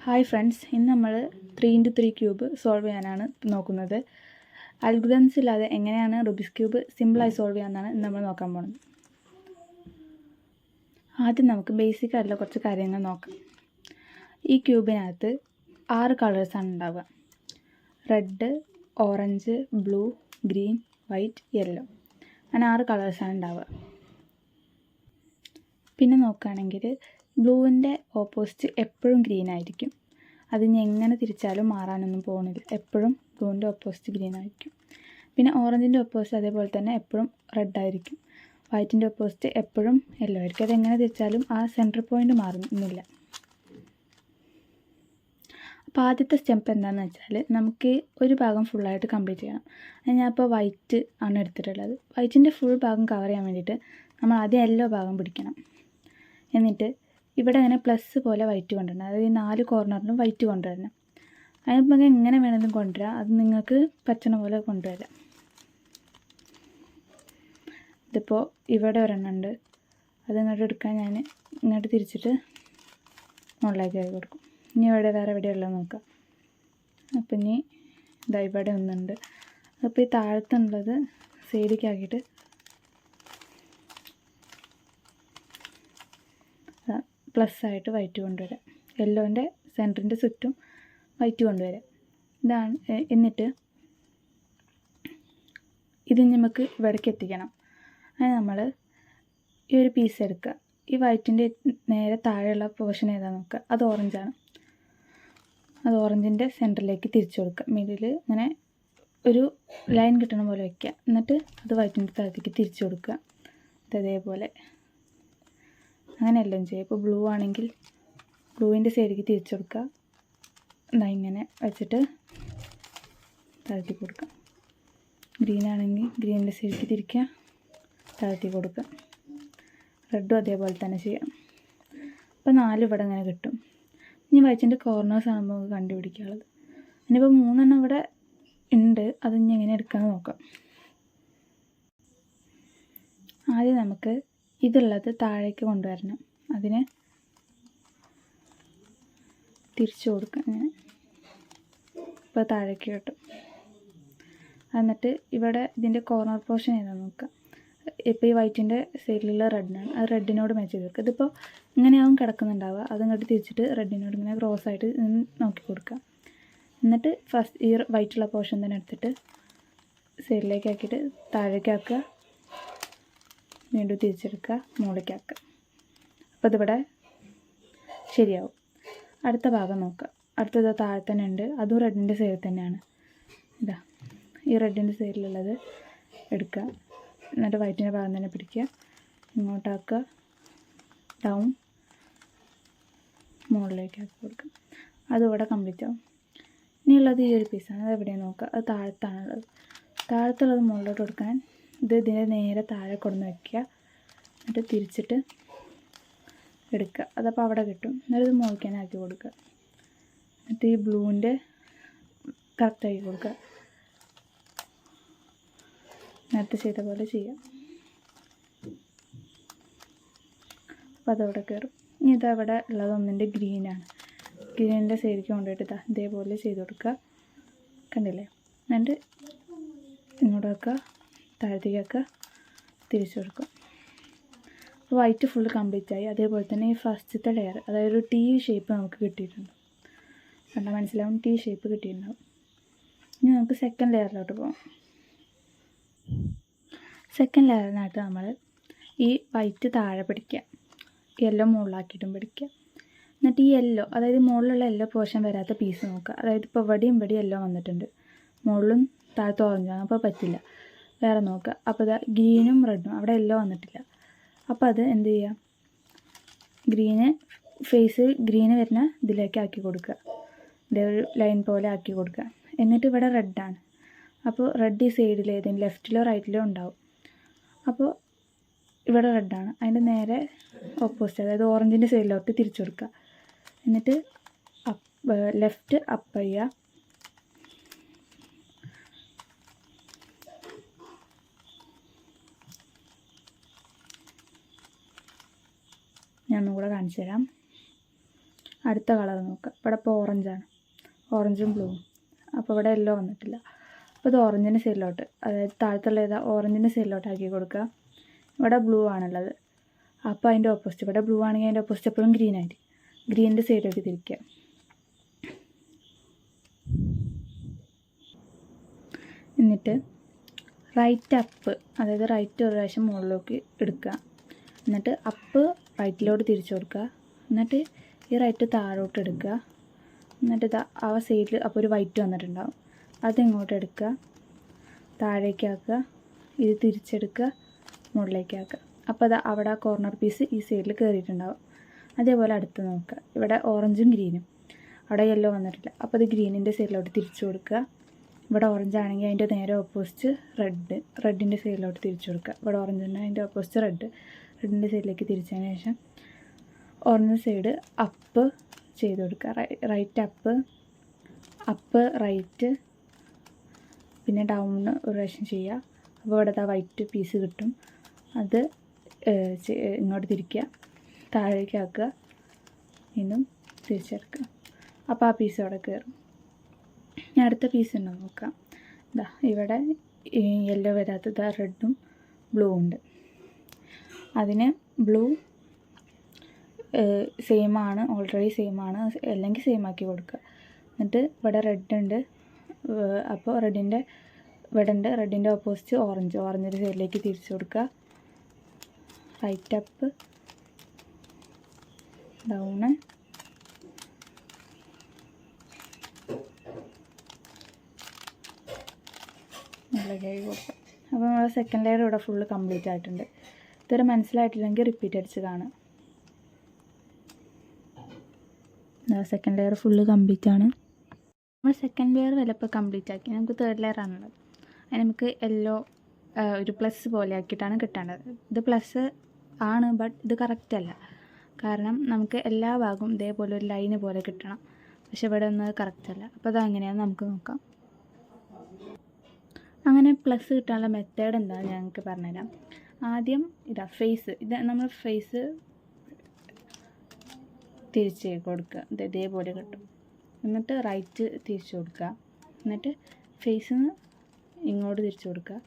Hi friends, ഇന്ന് നമ്മൾ 3x3 cube solve ചെയ്യാനാണ് നോക്കുന്നത്. അൽഗോരിതംസ് ഇല്ലാതെ എങ്ങനെയാണ് റുബിക്സ് ക്യൂബ് സിമ്പിളായി സോൾവ് ചെയ്യാമെന്നാണ് ഇന്ന് നമ്മൾ നോക്കാൻ പോകുന്നത്. ആദ്യം നമുക്ക് ബേസിക് ആയിട്ടുള്ള കുറച്ച് കാര്യങ്ങൾ നോക്കാം. ഈ ക്യൂബിനകത്ത് 6 കളേഴ്സാണ് ഉണ്ടാവുക. Red, orange, blue, green, white, yellow. അങ്ങനെ 6 കളേഴ്സാണ് ഉണ്ടാവുക. പിന്നെ നോക്കുകയാണെങ്കിൽ ബ്ലൂവിൻ്റെ ഓപ്പോസിറ്റ് എപ്പോഴും ഗ്രീൻ ആയിരിക്കും. അതിന് എങ്ങനെ തിരിച്ചാലും മാറാനൊന്നും പോകുന്നില്ല. എപ്പോഴും ബ്ലൂവിൻ്റെ ഓപ്പോസിറ്റ് ഗ്രീൻ ആയിരിക്കും. പിന്നെ ഓറഞ്ചിൻ്റെ ഓപ്പോസിറ്റ് അതേപോലെ തന്നെ എപ്പോഴും റെഡ് ആയിരിക്കും. വൈറ്റിൻ്റെ ഓപ്പോസിറ്റ് എപ്പോഴും യെല്ലോ ആയിരിക്കും. അതെങ്ങനെ തിരിച്ചാലും ആ സെൻറ്റർ പോയിൻ്റ് മാറുന്നില്ല. അപ്പോൾ ആദ്യത്തെ സ്റ്റെപ്പ് എന്താണെന്ന് വെച്ചാൽ നമുക്ക് ഒരു ഭാഗം ഫുള്ളായിട്ട് കംപ്ലീറ്റ് ചെയ്യണം. അത് ഞാനിപ്പോൾ വൈറ്റ് ആണ് എടുത്തിട്ടുള്ളത്. വൈറ്റിൻ്റെ ഫുൾ ഭാഗം കവർ ചെയ്യാൻ വേണ്ടിയിട്ട് നമ്മൾ ആദ്യം യെല്ലോ ഭാഗം പിടിക്കണം. എന്നിട്ട് ഇവിടെ അങ്ങനെ പ്ലസ് പോലെ വൈറ്റ് കൊണ്ടുവരണം. അതായത് ഈ 4 കോർണറിലും വൈറ്റ് കൊണ്ടുവരണം. അതിനിപ്പോൾ എങ്ങനെ വേണമെങ്കിലും കൊണ്ടുവരാം. അത് നിങ്ങൾക്ക് പറ്റണ പോലെ കൊണ്ടുവരാം. ഇതിപ്പോൾ ഇവിടെ ഒരെണ്ണം ഉണ്ട്. അത് ഇങ്ങോട്ട് എടുക്കാൻ ഞാൻ ഇങ്ങോട്ട് തിരിച്ചിട്ട് മുകളിലേക്ക് ആക്കി കൊടുക്കും. ഇനി ഇവിടെ വേറെ എവിടെയുള്ളത് നോക്കാം. അപ്പം ഇനി ഇതാ ഇവിടെ ഒന്നുണ്ട്. അപ്പോൾ ഈ താഴത്തുള്ളത് സൈഡിലേക്ക് ആക്കിയിട്ട് പ്ലസ് ആയിട്ട് വൈറ്റ് കൊണ്ടുവരാം. യെല്ലോൻ്റെ സെൻറ്ററിൻ്റെ ചുറ്റും വൈറ്റ് കൊണ്ടുവരാം. ഇതാണ്. എന്നിട്ട് ഇത് നമുക്ക് ഇവിടേക്ക് എത്തിക്കണം. അത് നമ്മൾ ഈ ഒരു പീസ് എടുക്കുക. ഈ വൈറ്റിൻ്റെ നേരെ താഴെയുള്ള പോർഷൻ ഏതാണെന്ന് നോക്കുക. അത് ഓറഞ്ചാണ്. അത് ഓറഞ്ചിൻ്റെ സെൻറ്ററിലേക്ക് തിരിച്ചു കൊടുക്കുക. മിഡിൽ ഇങ്ങനെ ഒരു ലൈൻ കിട്ടണ പോലെ വയ്ക്കുക. എന്നിട്ട് അത് വൈറ്റിൻ്റെ താഴത്തേക്ക് തിരിച്ചു കൊടുക്കുക. അതേപോലെ അങ്ങനെ എല്ലാം ചെയ്യും. ഇപ്പോൾ ബ്ലൂ ആണെങ്കിൽ ബ്ലൂവിൻ്റെ സൈഡിലേക്ക് തിരിച്ചു കൊടുക്കുക. എന്നാ ഇങ്ങനെ വെച്ചിട്ട് താഴ്ത്തി കൊടുക്കുക. ഗ്രീൻ ആണെങ്കിൽ ഗ്രീനിൻ്റെ സൈഡിലേക്ക് തിരിക്കുക, താഴ്ത്തി കൊടുക്കുക. റെഡും അതേപോലെ തന്നെ ചെയ്യാം. അപ്പോൾ 4 ഇവിടെ ഇങ്ങനെ കിട്ടും. ഇനി വൈറ്റിൻ്റെ കോർണേഴ്സാണ് നമുക്ക് കണ്ടുപിടിക്കാനുള്ളത്. ഇനിയിപ്പോൾ 3 ഇവിടെ ഉണ്ട്. അത് ഇനി എങ്ങനെ എടുക്കാമെന്ന് നോക്കാം. ആദ്യം നമുക്ക് ഇതുള്ളത് താഴേക്ക് കൊണ്ടുവരണം. അതിനെ തിരിച്ചു കൊടുക്കുക. അങ്ങനെ ഇപ്പോൾ താഴേക്ക് കിട്ടും. എന്നിട്ട് ഇവിടെ ഇതിൻ്റെ കോർണർ പോർഷൻ ഏതാണെന്ന് നോക്കുക. ഇപ്പോൾ ഈ വൈറ്റിൻ്റെ സൈഡിലുള്ള റെഡിനാണ്. അത് റെഡിനോട് മാച്ച് ചെയ്ത് വെക്കുക. ഇതിപ്പോൾ ഇങ്ങനെയാവും കിടക്കുന്നുണ്ടാവുക. അതിങ്ങോട്ട് തിരിച്ചിട്ട് റെഡിനോട് ഇങ്ങനെ ക്രോസ് ആയിട്ട് നോക്കി കൊടുക്കുക. എന്നിട്ട് ഫസ്റ്റ് ഈ വൈറ്റുള്ള പോർഷൻ തന്നെ എടുത്തിട്ട് സൈഡിലേക്ക് ആക്കിയിട്ട് താഴേക്ക് ആക്കുക. വീണ്ടും തിരിച്ചെടുക്കുക, മുകളിലേക്ക് ആക്കുക. അപ്പോൾ ഇതിവിടെ ശരിയാവും. അടുത്ത ഭാഗം നോക്കുക. അടുത്തത് താഴെ തന്നെ ഉണ്ട്. അതും റെഡിൻ്റെ സൈഡിൽ തന്നെയാണ്. ഇതാ ഈ റെഡിൻ്റെ സൈഡിലുള്ളത് എടുക്കുക. എന്നിട്ട് വൈറ്റിൻ്റെ ഭാഗം തന്നെ പിടിക്കുക, ഇങ്ങോട്ടാക്കുക, ഡൗൺ, മുകളിലേക്ക് ആക്കി കൊടുക്കുക. അതിവിടെ കംപ്ലീറ്റ് ആവും. ഇനിയുള്ളത് ഈ ഒരു പീസാണ്. അത് എവിടെയാണ് നോക്കുക. അത് താഴത്താണുള്ളത്. താഴത്തുള്ളത് മുകളിലോട്ട് കൊടുക്കാൻ ഇതിൻ്റെ നേരെ താഴെ കൊടുന്ന് വയ്ക്കുക. എന്നിട്ട് തിരിച്ചിട്ട് എടുക്കുക. അതപ്പോൾ അവിടെ കിട്ടും. എന്നിട്ട് ഇത് മുകളിലേക്കാക്കി കൊടുക്കുക. എന്നിട്ട് ഈ ബ്ലൂവിൻ്റെ കറക്റ്റാക്കി കൊടുക്കുക. നേരത്തെ ചെയ്ത പോലെ ചെയ്യാം. അപ്പോൾ അതവിടെ കയറും. ഇനി ഇതവിടെ ഉള്ളത് ഒന്നിൻ്റെ ഗ്രീനാണ്. ഗ്രീനിൻ്റെ സൈഡിലേക്ക് കൊണ്ടുപോയിട്ട് ഇതേപോലെ ചെയ്ത് കൊടുക്കുക. കണ്ടില്ലേ? എന്നിട്ട് ഇങ്ങോട്ട് വെക്കുക, താഴത്തേക്ക് വെക്കുക, തിരിച്ചു കൊടുക്കുക. അപ്പോൾ വൈറ്റ് ഫുള്ള് കംപ്ലീറ്റ് ആയി. അതേപോലെ തന്നെ ഈ ഫസ്റ്റത്തെ ലെയർ, അതായത് ഒരു T ഷേപ്പ് നമുക്ക് കിട്ടിയിട്ടുണ്ട്. കണ്ടാൽ മനസ്സിലാവും, T ഷേപ്പ് കിട്ടിയിട്ടുണ്ടാവും. ഇനി നമുക്ക് സെക്കൻഡ് ലെയറിലോട്ട് പോകാം. സെക്കൻഡ് ലെയറിനായിട്ട് നമ്മൾ ഈ വൈറ്റ് താഴെ പിടിക്കുക, യെല്ലോ മുകളിലാക്കിയിട്ടും പിടിക്കുക. എന്നിട്ട് ഈ യെല്ലോ, അതായത് മുകളിലുള്ള യെല്ലോ പോർഷൻ വരാത്ത പീസ് നോക്കുക. അതായത് ഇപ്പോൾ ഇവിടെയും യെല്ലോ വന്നിട്ടുണ്ട്, മുകളിലും താഴത്ത് ഓറഞ്ചാണ്. അപ്പോൾ പറ്റില്ല, വേറെ നോക്കുക. അപ്പോൾ ഇതാ ഗ്രീനും റെഡും അവിടെ യെല്ലോ വന്നിട്ടില്ല. അപ്പോൾ അത് എന്ത് ചെയ്യുക, ഗ്രീന് ഫേസ് ഗ്രീന് വരുന്ന ഇതിലേക്ക് ആക്കി കൊടുക്കുക. ഇതേ ഒരു ലൈൻ പോലെ ആക്കി കൊടുക്കുക. എന്നിട്ട് ഇവിടെ റെഡാണ്. അപ്പോൾ റെഡ് ഈ സൈഡിൽ ഏതെങ്കിലും ലെഫ്റ്റിലോ റൈറ്റിലോ ഉണ്ടാവും. അപ്പോൾ ഇവിടെ റെഡാണ്. അതിൻ്റെ നേരെ ഓപ്പോസിറ്റ്, അതായത് ഓറഞ്ചിൻ്റെ സൈഡിലോട്ട് തിരിച്ചു കൊടുക്കുക. എന്നിട്ട് ലെഫ്റ്റ് അപ്പ് ചെയ്യുക. ഞാൻ ഒന്നുകൂടെ കാണിച്ചു തരാം. അടുത്ത കളർ നോക്കുക. ഇവിടെ ഇപ്പോൾ ഓറഞ്ചാണ്, ഓറഞ്ചും ബ്ലൂവും. അപ്പോൾ ഇവിടെ യെല്ലോ വന്നിട്ടില്ല. അപ്പോൾ ഇത് ഓറഞ്ചിൻ്റെ സൈഡിലോട്ട്, അതായത് താഴത്തുള്ള ഏതാ ഓറഞ്ചിൻ്റെ സൈഡിലോട്ട് ആക്കി കൊടുക്കുക. ഇവിടെ ബ്ലൂ ആണുള്ളത്, അപ്പോൾ അതിൻ്റെ ഓപ്പോസിറ്റ്, ഇവിടെ ബ്ലൂ ആണെങ്കിൽ അതിൻ്റെ ഓപ്പോസിറ്റ് എപ്പോഴും ഗ്രീൻ ആയിട്ട് ഗ്രീനിൻ്റെ സൈഡിലോട്ട് തിരിക്കുക. എന്നിട്ട് റൈറ്റ് അപ്പ്, അതായത് റൈറ്റ് ഒരു പ്രാവശ്യം മുകളിലേക്ക് എടുക്കുക. എന്നിട്ട് അപ്പ് റൈറ്റിലോട്ട് തിരിച്ചു കൊടുക്കുക. എന്നിട്ട് ഈ റൈറ്റ് താഴോട്ട് എടുക്കുക. എന്നിട്ട് ആ സൈഡിൽ അപ്പോൾ ഒരു വൈറ്റ് വന്നിട്ടുണ്ടാവും, അതിങ്ങോട്ട് എടുക്കുക, താഴേക്ക് ആക്കുക, ഇത് തിരിച്ചെടുക്കുക, മുകളിലേക്ക് ആക്കുക. അപ്പോൾ അത് അവിടെ കോർണർ പീസ് ഈ സൈഡിൽ കയറിയിട്ടുണ്ടാവും. അതേപോലെ അടുത്ത് നോക്കുക. ഇവിടെ ഓറഞ്ചും ഗ്രീനും, അവിടെ യെല്ലോ വന്നിട്ടില്ല. അപ്പോൾ അത് ഗ്രീനിൻ്റെ സൈഡിലോട്ട് തിരിച്ചു കൊടുക്കുക. ഇവിടെ ഓറഞ്ച് ആണെങ്കിൽ അതിൻ്റെ നേരെ ഓപ്പോസിറ്റ് റെഡിൻ്റെ സൈഡിലോട്ട് തിരിച്ചു കൊടുക്കുക. ഇവിടെ ഓറഞ്ച് ഉണ്ട്, അതിൻ്റെ ഓപ്പോസിറ്റ് റെഡിൻ്റെ സൈഡിലേക്ക് തിരിച്ചതിന് ശേഷം ഓറഞ്ച് സൈഡ് അപ്പ് ചെയ്ത് കൊടുക്കുക. റൈറ്റ് അപ്പ് റൈറ്റ്, പിന്നെ ഡൗൺ ഒരു പ്രാവശ്യം ചെയ്യുക. അപ്പോൾ ഇവിടെ വൈറ്റ് പീസ് കിട്ടും, അത് ഇങ്ങോട്ട് തിരിക്കുക, താഴേക്ക് ആക്കുക, വീണ്ടും തിരിച്ചെടുക്കുക. അപ്പോൾ ആ പീസ് അവിടെ കയറും. ഇനി അടുത്ത പീസ് ഉണ്ടോ നോക്കാം. ഇതാ ഇവിടെ യെല്ലോ വരാത്തത് റെഡും ബ്ലൂ ഉണ്ട്. അതിന് ബ്ലൂ സെയിമാണ്, ഓൾറെഡി സെയിമാണ്, അല്ലെങ്കിൽ സെയിം ആക്കി കൊടുക്കുക. എന്നിട്ട് ഇവിടെ റെഡ് ഉണ്ട്, അപ്പോൾ റെഡിൻ്റെ ഇവിടെ ഉണ്ട്, റെഡിൻ്റെ ഓപ്പോസിറ്റ് ഓറഞ്ചിൻ്റെ സൈഡിലേക്ക് തിരിച്ചു കൊടുക്കുക. റൈറ്റ് അപ്പ് ഡൗണ്, നല്ല കൈ കൊടുക്കുക. അപ്പോൾ നമ്മൾ സെക്കൻഡ് ലെയർ ഇവിടെ ഫുള്ള് കംപ്ലീറ്റ് ആയിട്ടുണ്ട്. ഇതുവരെ മനസ്സിലായിട്ടില്ലെങ്കിൽ റിപ്പീറ്റ് അടിച്ച് കാണുക. സെക്കൻഡ് ലെയർ ഫുള്ള് കംപ്ലീറ്റ് ആണ്. നമ്മൾ സെക്കൻഡ് ലെയർ വല്ലപ്പോൾ കംപ്ലീറ്റ് ആക്കി, നമുക്ക് തേർഡ് ലെയർ ആണുള്ളത്. അതിന് നമുക്ക് യെല്ലോ ഒരു പ്ലസ് പോലെ ആക്കിയിട്ടാണ് കിട്ടേണ്ടത്. ഇത് പ്ലസ് ആണ്, ബട്ട് ഇത് കറക്റ്റ് അല്ല. കാരണം നമുക്ക് എല്ലാ ഭാഗവും ഇതേപോലെ ഒരു ലൈന് പോലെ കിട്ടണം, പക്ഷെ ഇവിടെ ഒന്നും കറക്റ്റ് അല്ല. അപ്പോൾ അത് അങ്ങനെയാണെന്ന് നമുക്ക് നോക്കാം. അങ്ങനെ പ്ലസ് കിട്ടാനുള്ള മെത്തേഡ് എന്താണെന്ന് ഞങ്ങൾക്ക് പറഞ്ഞുതരാം. ആദ്യം ഫേസ്, ഇത് നമ്മൾ ഫേസ് തിരിച്ച് കൊടുക്കുക, ഇതേപോലെ കിട്ടും. എന്നിട്ട് റൈറ്റ് തിരിച്ച് കൊടുക്കുക, എന്നിട്ട് ഫേസിൽ നിന്ന് ഇങ്ങോട്ട് തിരിച്ച് കൊടുക്കുക,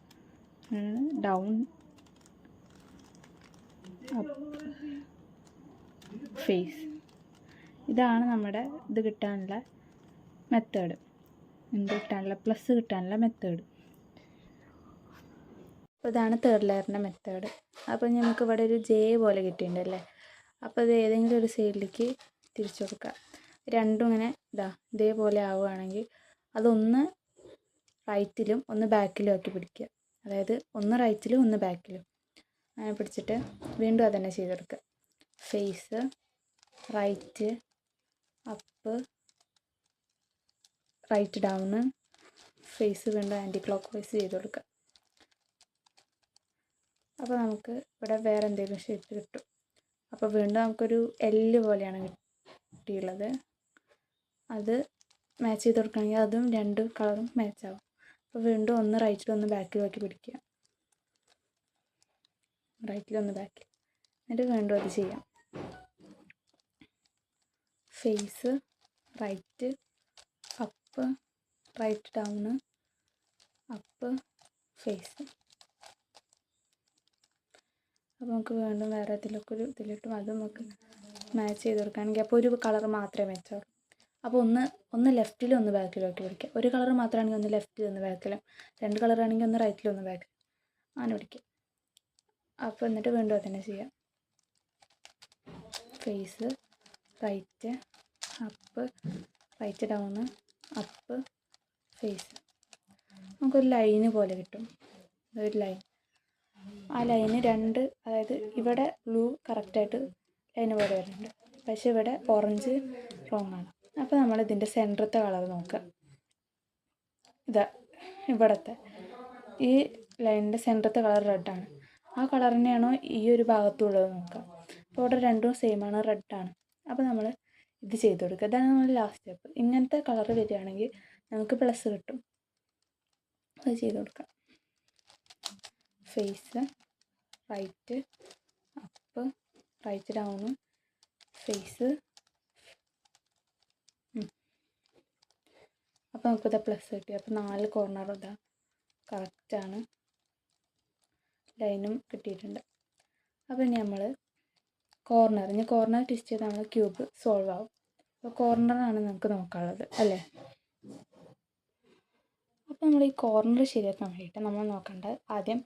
ഡൗൺ അപ്പ് ഫേസ്. ഇതാണ് നമ്മുടെ ഇത് കിട്ടാനുള്ള മെത്തേഡ്, പ്ലസ് കിട്ടാനുള്ള മെത്തേഡ്. അപ്പോൾ ഇതാണ് തേർഡ് ലെയറിൻ്റെ മെത്തേഡ്. അപ്പോൾ നമുക്ക് ഇവിടെ ഒരു ജെ പോലെ കിട്ടിയിട്ടുണ്ടല്ലേ, അപ്പോൾ ഇത് ഏതെങ്കിലും ഒരു സൈഡിലേക്ക് തിരിച്ചു കൊടുക്കുക. രണ്ടും ഇങ്ങനെ ഇതേപോലെ ആവുകയാണെങ്കിൽ അതൊന്ന് റൈറ്റിലും ഒന്ന് ബാക്കിലും ആക്കി പിടിക്കുക. അതായത് ഒന്ന് റൈറ്റിലും ഒന്ന് ബാക്കിലും അങ്ങനെ പിടിച്ചിട്ട് വീണ്ടും അതന്നെ ചെയ്തെടുക്കുക. Face right up right down, face വീണ്ടും ആൻറ്റി ക്ലോക്ക് വൈസ് ചെയ്ത് കൊടുക്കുക. അപ്പോൾ നമുക്ക് ഇവിടെ വേറെ എന്തെങ്കിലും ഷേപ്പ് കിട്ടും. അപ്പോൾ വീണ്ടും നമുക്കൊരു എല്ല് പോലെയാണ് കിട്ടിയുള്ളത്. അത് മാച്ച് ചെയ്ത് കൊടുക്കണമെങ്കിൽ അതും രണ്ട് കളറും മാച്ചാവും. അപ്പോൾ വീണ്ടും ഒന്ന് റൈറ്റിൽ ഒന്ന് ബാക്കിൽ ആക്കി പിടിക്കുക, റൈറ്റിലൊന്ന് ബാക്കിൽ, എന്നിട്ട് വീണ്ടും അത് ചെയ്യാം. Face right up right down up face. അപ്പോൾ നമുക്ക് വീണ്ടും വേറെ ഇതിലിട്ടും അത് നമുക്ക് മാച്ച് ചെയ്ത് കൊടുക്കുകയാണെങ്കിൽ അപ്പോൾ ഒരു കളർ മാത്രമേ മാച്ചാവുള്ളൂ. അപ്പോൾ ഒന്ന് ലെഫ്റ്റിലും ഒന്ന് ബാക്കിലും ആക്കി പിടിക്കുക. ഒരു കളർ മാത്രമാണെങ്കിൽ ഒന്ന് ലെഫ്റ്റിലും ഒന്ന് ബാക്കിലും, രണ്ട് കളറാണെങ്കിൽ ഒന്ന് റൈറ്റിലും ഒന്ന് ബാക്കിലും അങ്ങനെ പിടിക്കുക. അപ്പോൾ എന്നിട്ട് വീണ്ടും അതന്നെ ചെയ്യാം. Face right up right down up face. നമുക്കൊരു ലൈന് പോലെ കിട്ടും, ഒരു ലൈൻ. ആ ലൈന് രണ്ട്, അതായത് ഇവിടെ ബ്ലൂ കറക്റ്റായിട്ട് ലൈന് പോലെ വരുന്നുണ്ട്, പക്ഷേ ഇവിടെ ഓറഞ്ച് റോങ് ആണ്. അപ്പോൾ നമ്മൾ ഇതിൻ്റെ സെൻറ്ററത്തെ കളർ നോക്കുക. ഇവിടുത്തെ ഈ ലൈനിൻ്റെ സെൻറ്ററത്തെ കളർ റെഡാണ്. ആ കളർ തന്നെയാണോ ഈ ഒരു ഭാഗത്തുള്ളത് നോക്കുക. അപ്പോൾ ഇവിടെ രണ്ടും സെയിമാണ്, റെഡാണ്. അപ്പോൾ നമ്മൾ ഇത് ചെയ്ത് കൊടുക്കുക. ഇതാണ് നമ്മൾ ലാസ്റ്റ് സ്റ്റെപ്പ്. ഇങ്ങനത്തെ കളർ വരികയാണെങ്കിൽ നമുക്ക് പ്ലസ് കിട്ടും. അത് ചെയ്ത് കൊടുക്കാം. Face right up right down face അപ്പോൾ നമുക്കിത് പ്ലസ് കിട്ടി. അപ്പോൾ 4 കോർണറും ഇതാ കറക്റ്റാണ്, ലൈനും കിട്ടിയിട്ടുണ്ട്. അപ്പോൾ ഇനി നമ്മൾ കോർണർ ട്വിസ്റ്റ് ചെയ്ത് നമ്മൾ ക്യൂബ് സോൾവ് ആവും. അപ്പോൾ കോർണറാണ് നമുക്ക് നോക്കാനുള്ളത് അല്ലേ. അപ്പോൾ നമ്മൾ ഈ കോർണർ ശരിയാക്കാൻ വേണ്ടിയിട്ട് നമ്മൾ നോക്കേണ്ടത് ആദ്യം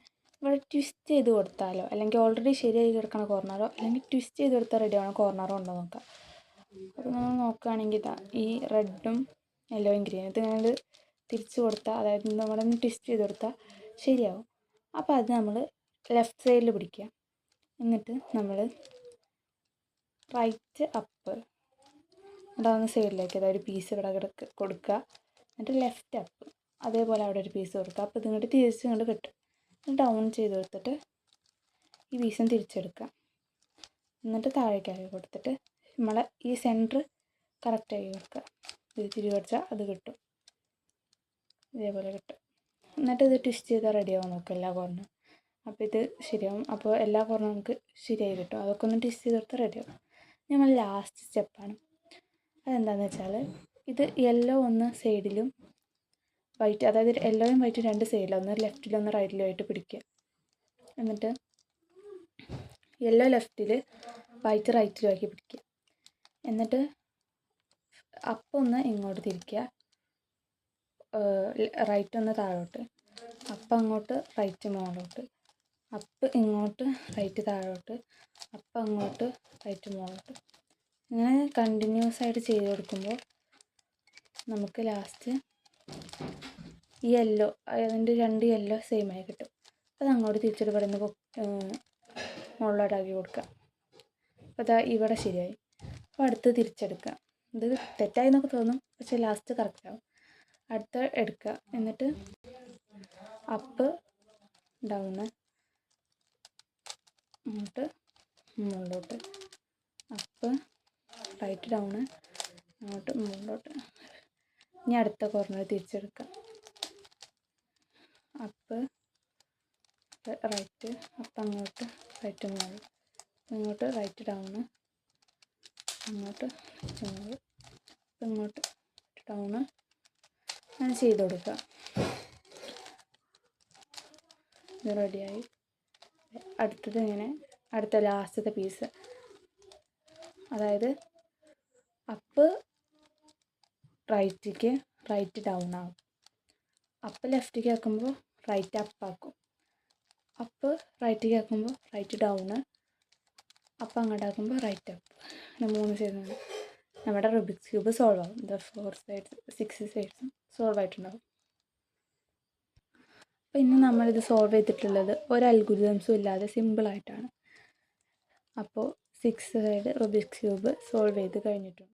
ഇവിടെ ട്വിസ്റ്റ് ചെയ്ത് കൊടുത്താലോ, അല്ലെങ്കിൽ ഓൾറെഡി ശരിയായി കിടക്കുന്ന കോർണറോ, അല്ലെങ്കിൽ ട്വിസ്റ്റ് ചെയ്ത് കൊടുത്താൽ റെഡിയാവണ കോർണറോ ഉണ്ടോ നോക്കാം. അപ്പോൾ നമ്മൾ നോക്കുകയാണെങ്കിൽ ഇതാ ഈ റെഡും യെല്ലോയും ഗ്രീനും ഇത് നമ്മൾ തിരിച്ച് കൊടുത്താൽ, അതായത് നമ്മുടെ ട്വിസ്റ്റ് ചെയ്ത് കൊടുത്താൽ ശരിയാവും. അപ്പോൾ അത് നമ്മൾ ലെഫ്റ്റ് സൈഡിൽ പിടിക്കുക. എന്നിട്ട് നമ്മൾ റൈറ്റ് അപ്പ് ഉണ്ടാകുന്ന സൈഡിലേക്ക് അതായത് ഒരു പീസ് ഇവിടെ കൊടുക്കുക. എന്നിട്ട് ലെഫ്റ്റ് അപ്പ് അതേപോലെ അവിടെ ഒരു പീസ് കൊടുക്കുക. അപ്പോൾ ഇതിങ്ങോട്ട് തിരിച്ച് ഇങ്ങോട്ട് കിട്ടും. ഡൗൺ ചെയ്ത് കൊടുത്തിട്ട് ഈ പീസും തിരിച്ചെടുക്കുക. എന്നിട്ട് താഴേക്കാക്കി കൊടുത്തിട്ട് നമ്മളെ ഈ സെൻറ്റർ കറക്റ്റാക്കി കൊടുക്കുക. ഇത് തിരികെ വെച്ചാൽ അത് കിട്ടും, ഇതേപോലെ കിട്ടും. എന്നിട്ട് ഇത് ട്വിസ്റ്റ് ചെയ്താൽ റെഡിയാവും നോക്കുക എല്ലാ കോർണറും. അപ്പോൾ ഇത് ശരിയാവും. അപ്പോൾ എല്ലാ കോർണറും നമുക്ക് ശരിയായി കിട്ടും. അതൊക്കെ ഒന്ന് ട്വിസ്റ്റ് ചെയ്ത് കൊടുത്താൽ റെഡിയാവും. നമ്മൾ ലാസ്റ്റ് സ്റ്റെപ്പാണ്. അതെന്താണെന്ന് വെച്ചാൽ ഇത് യെല്ലോ ഒന്ന് സൈഡിലും വൈറ്റ്, അതായത് യെല്ലോയും വൈറ്റും രണ്ട് സൈഡിലും, ഒന്ന് ലെഫ്റ്റിലും ഒന്ന് റൈറ്റിലും ആയിട്ട് പിടിക്കുക. എന്നിട്ട് യെല്ലോ ലെഫ്റ്റിൽ വൈറ്റ് റൈറ്റിലും ആക്കി പിടിക്കുക. എന്നിട്ട് അപ്പം ഒന്ന് ഇങ്ങോട്ട് തിരിക്കുക, റൈറ്റ് ഒന്ന് താഴോട്ട്, അപ്പം അങ്ങോട്ട് റൈറ്റ് മുകളിലോട്ട്, അപ്പ് ഇങ്ങോട്ട് റൈറ്റ് താഴോട്ട്, അപ്പം അങ്ങോട്ട് റൈറ്റ് മുകളിലോട്ട്. ഇങ്ങനെ കണ്ടിന്യൂസ് ആയിട്ട് ചെയ്ത് കൊടുക്കുമ്പോൾ നമുക്ക് ലാസ്റ്റ് ഈ യെല്ലോ, അതിൻ്റെ 2 യെല്ലോ സെയിമായി കിട്ടും. അപ്പോൾ അത് അങ്ങോട്ട് തിരിച്ചിട്ട് ഇവിടെ നിന്ന് മുകളിലോട്ടാക്കി കൊടുക്കുക. അപ്പോൾ അതാ ഇവിടെ ശരിയായി. അപ്പോൾ അടുത്ത് തിരിച്ചെടുക്കുക. ഇത് തെറ്റായി എന്നൊക്കെ തോന്നും, പക്ഷേ ലാസ്റ്റ് കറക്റ്റാവും. അടുത്ത എടുക്കുക. എന്നിട്ട് അപ്പ് ഡൗണ് അങ്ങോട്ട് മുകളിലോട്ട്, അപ്പ് റൈറ്റ് ഡൗണ് അങ്ങോട്ട് മുകളിലോട്ട്. ഇനി അടുത്ത കോർണർ തിരിച്ചെടുക്കുക. അപ്പ് റൈറ്റ്, അപ്പം അങ്ങോട്ട് റൈറ്റ് മുകളിൽ, ഇങ്ങോട്ട് റൈറ്റ് ഡൗണ് അങ്ങോട്ട് മുകളിൽ, അപ്പം ഇങ്ങോട്ട് ഡൗണ് അങ്ങനെ ചെയ്ത് കൊടുക്കുക. ഇത് റെഡിയായി. അടുത്തത് ഇങ്ങനെ അടുത്ത ലാസ്റ്റത്തെ പീസ്, അതായത് അപ്പ് റൈറ്റിക്ക് റൈറ്റ് ഡൗൺ ആകും, അപ്പ് ലെഫ്റ്റിക്ക് ആക്കുമ്പോൾ റൈറ്റ് അപ്പ് ആക്കും, അപ്പ് റൈറ്റിക്ക് ആക്കുമ്പോൾ റൈറ്റ് ഡൗണ്, അപ്പം അങ്ങോട്ടാക്കുമ്പോൾ റൈറ്റ് അപ്പ്. അങ്ങനെ 3 സൈഡാണ്. നമ്മുടെ റുബിക്സ് ക്യൂബ് സോൾവ് ആകും. 4 സൈഡ്സ് 6 സൈഡ്സും സോൾവ് ആയിട്ടുണ്ടാകും. അപ്പോൾ ഇന്ന് നമ്മളിത് സോൾവ് ചെയ്തിട്ടുള്ളത് ഒരു അൽഗോരിതംസും ഇല്ലാതെ സിമ്പിളായിട്ടാണ്. അപ്പോൾ 6 സൈഡ് റുബിക്സ് ക്യൂബ് സോൾവ് ചെയ്ത് കഴിഞ്ഞിട്ടുണ്ട്.